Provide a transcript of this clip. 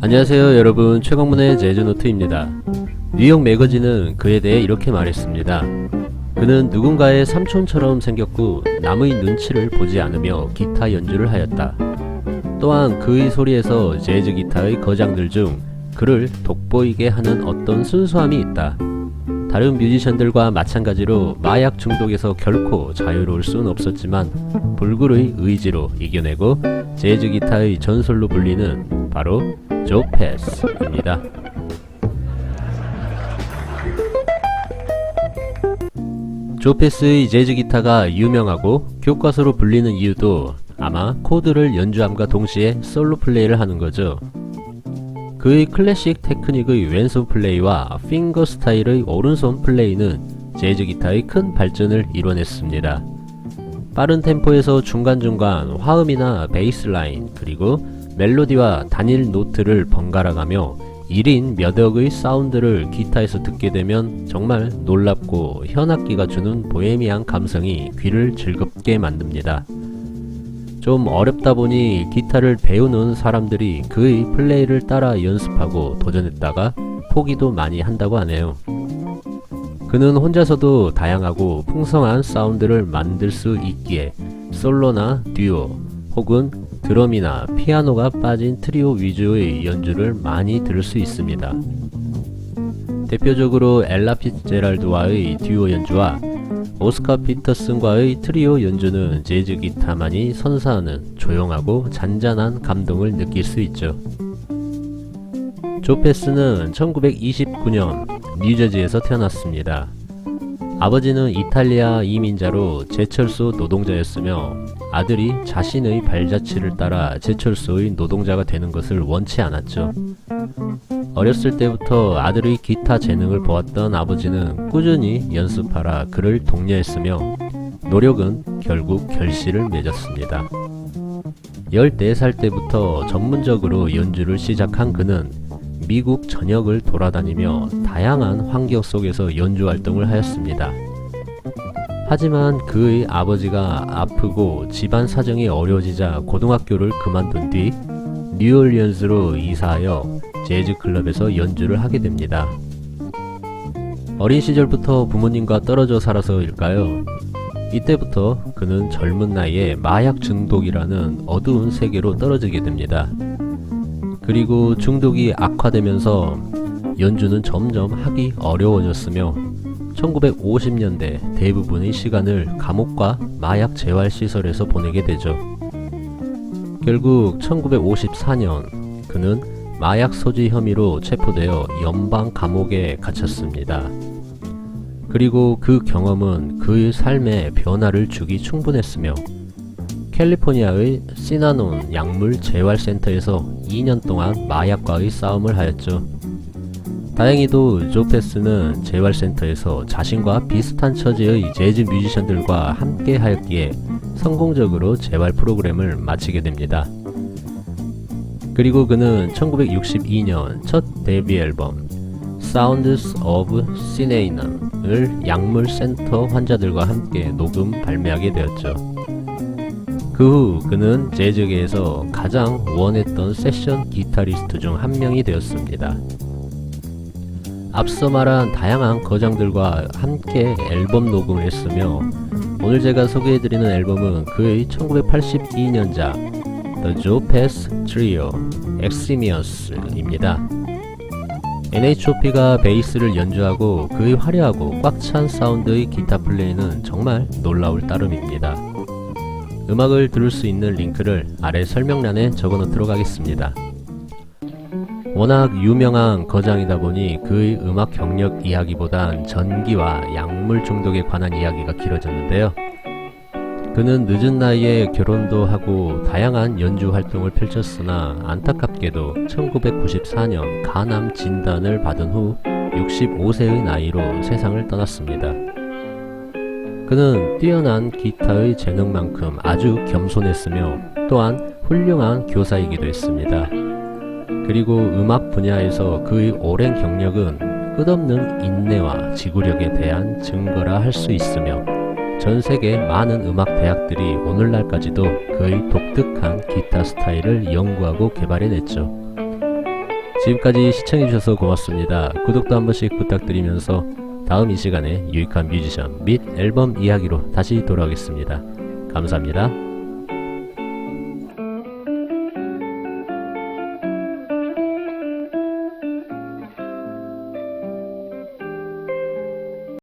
안녕하세요 여러분, 최광문의 재즈노트입니다. 뉴욕 매거진은 그에 대해 이렇게 말했습니다. 그는 누군가의 삼촌처럼 생겼고 남의 눈치를 보지 않으며 기타 연주를 하였다. 또한 그의 소리에서 재즈 기타의 거장들 중 그를 돋보이게 하는 어떤 순수함이 있다. 다른 뮤지션들과 마찬가지로 마약 중독에서 결코 자유로울 수는 없었지만 불굴의 의지로 이겨내고 재즈 기타의 전설로 불리는 바로 조 패스입니다. 조 패스의 재즈 기타가 유명하고 교과서로 불리는 이유도 아마 코드를 연주함과 동시에 솔로 플레이를 하는 거죠. 그의 클래식 테크닉의 왼손 플레이와 핑거 스타일의 오른손 플레이는 재즈 기타의 큰 발전을 이뤄냈습니다. 빠른 템포에서 중간중간 화음이나 베이스 라인 그리고 멜로디와 단일 노트를 번갈아가며 1인 몇 억의 사운드를 기타에서 듣게 되면 정말 놀랍고 현악기가 주는 보헤미안 감성이 귀를 즐겁게 만듭니다. 좀 어렵다 보니 기타를 배우는 사람들이 그의 플레이를 따라 연습하고 도전했다가 포기도 많이 한다고 하네요. 그는 혼자서도 다양하고 풍성한 사운드를 만들 수 있기에 솔로나 듀오 혹은 드럼이나 피아노가 빠진 트리오 위주의 연주를 많이 들을 수 있습니다. 대표적으로 엘라 피츠제랄드와의 듀오 연주와 오스카 피터슨과의 트리오 연주는 재즈 기타만이 선사하는 조용하고 잔잔한 감동을 느낄 수 있죠. 조 패스는 1929년 뉴저지에서 태어났습니다. 아버지는 이탈리아 이민자로 제철소 노동자였으며 아들이 자신의 발자취를 따라 제철소의 노동자가 되는 것을 원치 않았죠. 어렸을 때부터 아들의 기타 재능을 보았던 아버지는 꾸준히 연습하라 그를 독려했으며 노력은 결국 결실을 맺었습니다. 14살 때부터 전문적으로 연주를 시작한 그는 미국 전역을 돌아다니며 다양한 환경 속에서 연주 활동을 하였습니다. 하지만 그의 아버지가 아프고 집안 사정이 어려워지자 고등학교를 그만둔 뒤 뉴올리언스로 이사하여 재즈 클럽에서 연주를 하게 됩니다. 어린 시절부터 부모님과 떨어져 살아서일까요? 이때부터 그는 젊은 나이에 마약 중독이라는 어두운 세계로 떨어지게 됩니다. 그리고 중독이 악화되면서 연주는 점점 하기 어려워졌으며 1950년대 대부분의 시간을 감옥과 마약 재활시설에서 보내게 되죠. 결국 1954년 그는 마약 소지 혐의로 체포되어 연방 감옥에 갇혔습니다. 그리고 그 경험은 그의 삶에 변화를 주기 충분했으며 캘리포니아의 시나논 약물 재활센터에서 2년 동안 마약과의 싸움을 하였죠. 다행히도 조 패스는 재활센터에서 자신과 비슷한 처지의 재즈 뮤지션들과 함께 하였기에 성공적으로 재활 프로그램을 마치게 됩니다. 그리고 그는 1962년 첫 데뷔 앨범 Sounds of Sinead을 약물 센터 환자들과 함께 녹음 발매하게 되었죠. 그 후 그는 재즈계에서 가장 원했던 세션 기타리스트 중 한 명이 되었습니다. 앞서 말한 다양한 거장들과 함께 앨범 녹음을 했으며 오늘 제가 소개해드리는 앨범은 그의 1982년작 The Joe Pass Trio Eximius입니다. NHOP가 베이스를 연주하고 그의 화려하고 꽉 찬 사운드의 기타 플레이는 정말 놀라울 따름입니다. 음악을 들을 수 있는 링크를 아래 설명란에 적어놓도록 하겠습니다. 워낙 유명한 거장이다 보니 그의 음악 경력 이야기보단 전기와 약물 중독에 관한 이야기가 길어졌는데요. 그는 늦은 나이에 결혼도 하고 다양한 연주 활동을 펼쳤으나 안타깝게도 1994년 간암 진단을 받은 후 65세의 나이로 세상을 떠났습니다. 그는 뛰어난 기타의 재능만큼 아주 겸손했으며 또한 훌륭한 교사이기도 했습니다. 그리고 음악 분야에서 그의 오랜 경력은 끝없는 인내와 지구력에 대한 증거라 할 수 있으며 전 세계 많은 음악 대학들이 오늘날까지도 그의 독특한 기타 스타일을 연구하고 개발해냈죠. 지금까지 시청해주셔서 고맙습니다. 구독도 한 번씩 부탁드리면서 다음 이 시간에 유익한 뮤지션 및 앨범 이야기로 다시 돌아오겠습니다. 감사합니다.